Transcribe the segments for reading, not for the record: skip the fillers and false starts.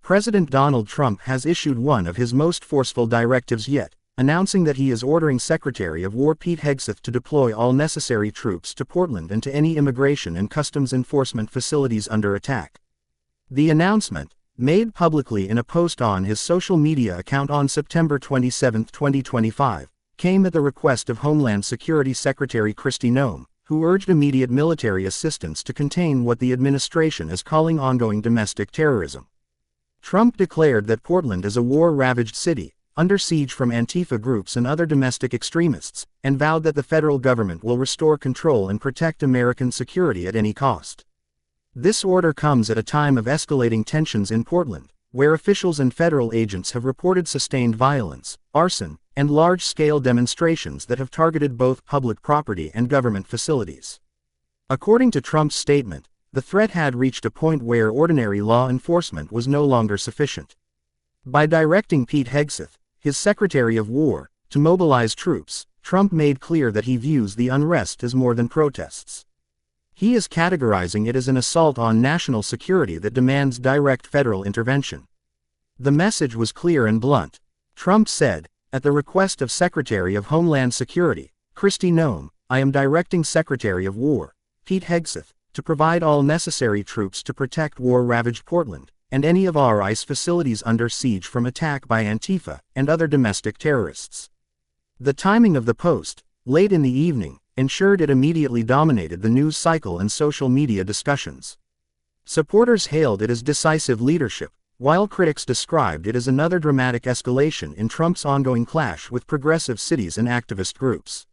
President Donald Trump has issued one of his most forceful directives yet, announcing that he is ordering Secretary of War Pete Hegseth to deploy all necessary troops to Portland and to any immigration and customs enforcement facilities under attack. The announcement, made publicly in a post on his social media account on September 27, 2025, came at the request of Homeland Security Secretary Kristi Noem, who urged immediate military assistance to contain what the administration is calling ongoing domestic terrorism. Trump declared that Portland is a war-ravaged city, under siege from Antifa groups and other domestic extremists, and vowed that the federal government will restore control and protect American security at any cost. This order comes at a time of escalating tensions in Portland, where officials and federal agents have reported sustained violence, arson, and large-scale demonstrations that have targeted both public property and government facilities. According to Trump's statement, the threat had reached a point where ordinary law enforcement was no longer sufficient. By directing Pete Hegseth, his Secretary of War, to mobilize troops, Trump made clear that he views the unrest as more than protests. He is categorizing it as an assault on national security that demands direct federal intervention. The message was clear and blunt. Trump said, at the request of Secretary of Homeland Security, Kristi Noem, I am directing Secretary of War, Pete Hegseth, to provide all necessary troops to protect war-ravaged Portland, and any of our ICE facilities under siege from attack by Antifa and other domestic terrorists. The timing of the post, late in the evening, ensured it immediately dominated the news cycle and social media discussions. Supporters hailed it as decisive leadership, while critics described it as another dramatic escalation in Trump's ongoing clash with progressive cities and activist groups.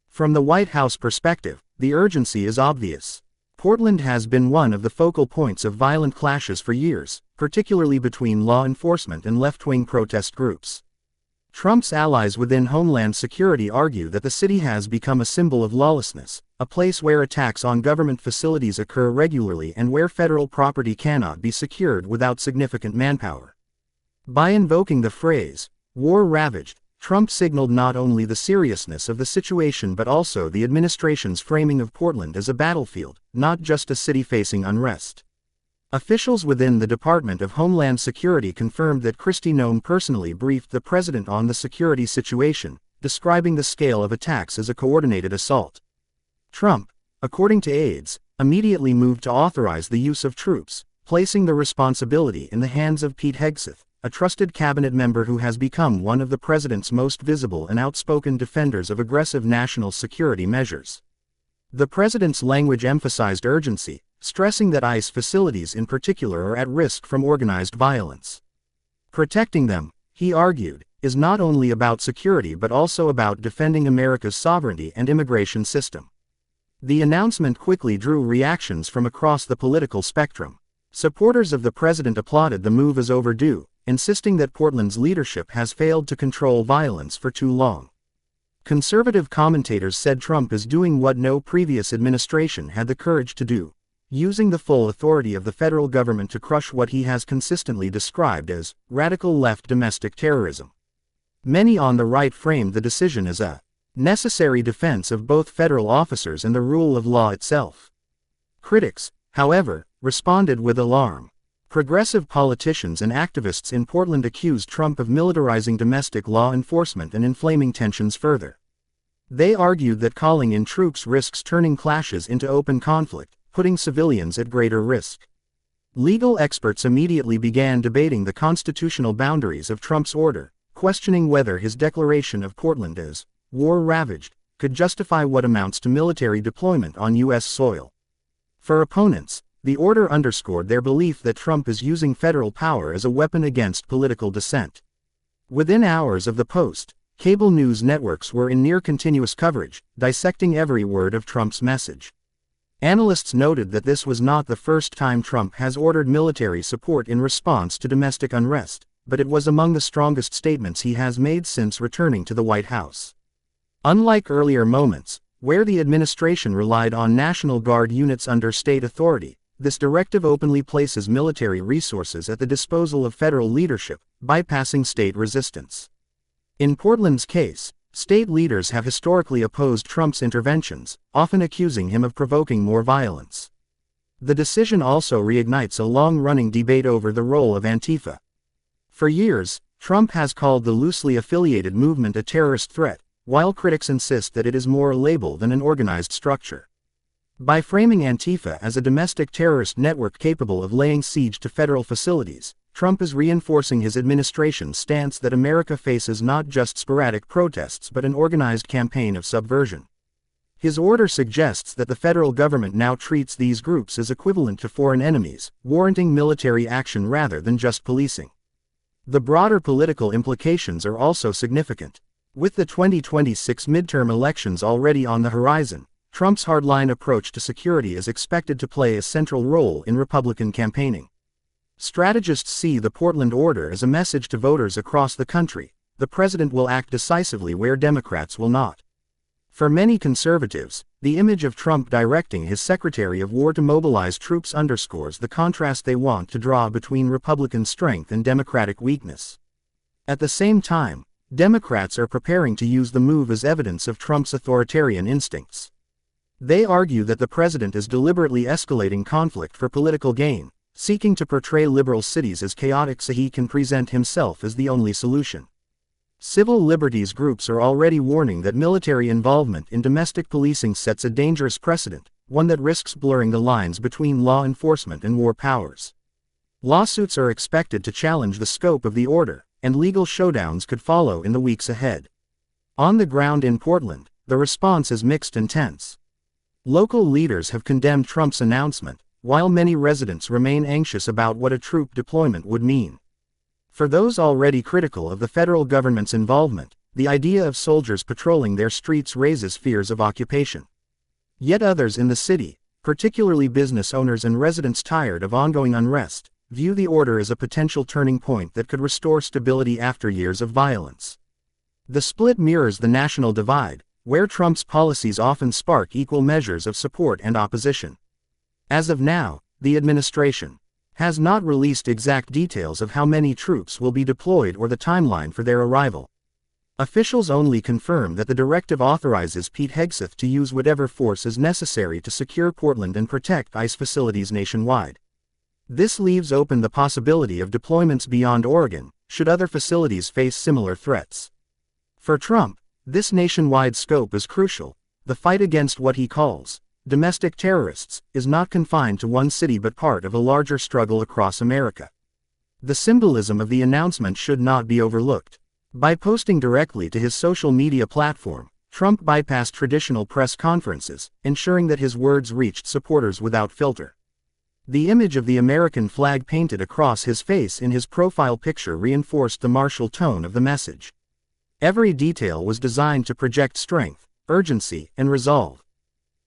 From the White House perspective, the urgency is obvious. Portland has been one of the focal points of violent clashes for years, particularly between law enforcement and left-wing protest groups. Trump's allies within Homeland Security argue that the city has become a symbol of lawlessness, a place where attacks on government facilities occur regularly and where federal property cannot be secured without significant manpower. By invoking the phrase, war-ravaged, Trump signaled not only the seriousness of the situation but also the administration's framing of Portland as a battlefield, not just a city facing unrest. Officials within the Department of Homeland Security confirmed that Kristi Noem personally briefed the president on the security situation, describing the scale of attacks as a coordinated assault. Trump, according to aides, immediately moved to authorize the use of troops, placing the responsibility in the hands of Pete Hegseth, a trusted cabinet member who has become one of the president's most visible and outspoken defenders of aggressive national security measures. The president's language emphasized urgency, stressing that ICE facilities in particular are at risk from organized violence. Protecting them, he argued, is not only about security but also about defending America's sovereignty and immigration system. The announcement quickly drew reactions from across the political spectrum. Supporters of the president applauded the move as overdue, insisting that Portland's leadership has failed to control violence for too long. Conservative commentators said Trump is doing what no previous administration had the courage to do, using the full authority of the federal government to crush what he has consistently described as radical left domestic terrorism. Many on the right framed the decision as a necessary defense of both federal officers and the rule of law itself. Critics, however, responded with alarm. Progressive politicians and activists in Portland accused Trump of militarizing domestic law enforcement and inflaming tensions further. They argued that calling in troops risks turning clashes into open conflict, putting civilians at greater risk. Legal experts immediately began debating the constitutional boundaries of Trump's order, questioning whether his declaration of Portland as war-ravaged could justify what amounts to military deployment on U.S. soil. For opponents, the order underscored their belief that Trump is using federal power as a weapon against political dissent. Within hours of the post, cable news networks were in near-continuous coverage, dissecting every word of Trump's message. Analysts noted that this was not the first time Trump has ordered military support in response to domestic unrest, but it was among the strongest statements he has made since returning to the White House. Unlike earlier moments, where the administration relied on National Guard units under state authority, this directive openly places military resources at the disposal of federal leadership, bypassing state resistance. In Portland's case, state leaders have historically opposed Trump's interventions, often accusing him of provoking more violence. The decision also reignites a long-running debate over the role of Antifa. For years, Trump has called the loosely affiliated movement a terrorist threat, while critics insist that it is more a label than an organized structure. By framing Antifa as a domestic terrorist network capable of laying siege to federal facilities, Trump is reinforcing his administration's stance that America faces not just sporadic protests but an organized campaign of subversion. His order suggests that the federal government now treats these groups as equivalent to foreign enemies, warranting military action rather than just policing. The broader political implications are also significant. With the 2026 midterm elections already on the horizon, Trump's hardline approach to security is expected to play a central role in Republican campaigning. Strategists see the Portland order as a message to voters across the country: the president will act decisively where Democrats will not. For many conservatives, the image of Trump directing his Secretary of War to mobilize troops underscores the contrast they want to draw between Republican strength and Democratic weakness. At the same time, Democrats are preparing to use the move as evidence of Trump's authoritarian instincts. They argue that the president is deliberately escalating conflict for political gain, seeking to portray liberal cities as chaotic so he can present himself as the only solution. Civil liberties groups are already warning that military involvement in domestic policing sets a dangerous precedent, one that risks blurring the lines between law enforcement and war powers. Lawsuits are expected to challenge the scope of the order, and legal showdowns could follow in the weeks ahead. On the ground in Portland, the response is mixed and tense. Local leaders have condemned Trump's announcement, while many residents remain anxious about what a troop deployment would mean. For those already critical of the federal government's involvement, the idea of soldiers patrolling their streets raises fears of occupation. Yet others in the city, particularly business owners and residents tired of ongoing unrest, view the order as a potential turning point that could restore stability after years of violence. The split mirrors the national divide, where Trump's policies often spark equal measures of support and opposition. As of now, the administration has not released exact details of how many troops will be deployed or the timeline for their arrival. Officials only confirm that the directive authorizes Hegseth to use whatever force is necessary to secure Portland and protect ICE facilities nationwide. This leaves open the possibility of deployments beyond Oregon, should other facilities face similar threats. For Trump, this nationwide scope is crucial. The fight against what he calls domestic terrorists is not confined to one city but part of a larger struggle across America. The symbolism of the announcement should not be overlooked. By posting directly to his social media platform, Trump bypassed traditional press conferences, ensuring that his words reached supporters without filter. The image of the American flag painted across his face in his profile picture reinforced the martial tone of the message. Every detail was designed to project strength, urgency, and resolve.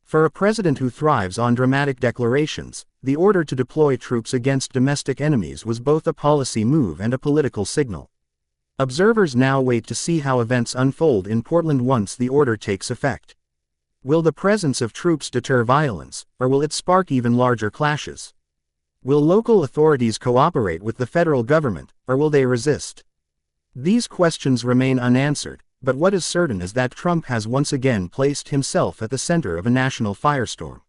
For a president who thrives on dramatic declarations, the order to deploy troops against domestic enemies was both a policy move and a political signal. Observers now wait to see how events unfold in Portland once the order takes effect. Will the presence of troops deter violence, or will it spark even larger clashes? Will local authorities cooperate with the federal government, or will they resist? These questions remain unanswered, but what is certain is that Trump has once again placed himself at the center of a national firestorm.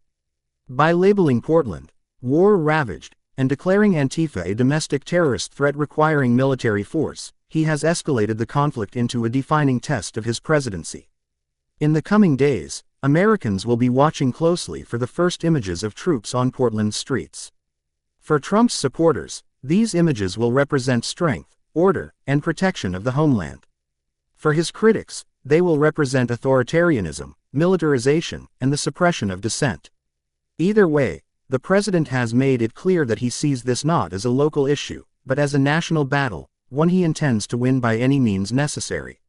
By labeling Portland war-ravaged and declaring Antifa a domestic terrorist threat requiring military force, he has escalated the conflict into a defining test of his presidency. In the coming days, Americans will be watching closely for the first images of troops on Portland's streets. For Trump's supporters, these images will represent strength, order, and protection of the homeland. For his critics, they will represent authoritarianism, militarization, and the suppression of dissent. Either way, the president has made it clear that he sees this not as a local issue, but as a national battle, one he intends to win by any means necessary.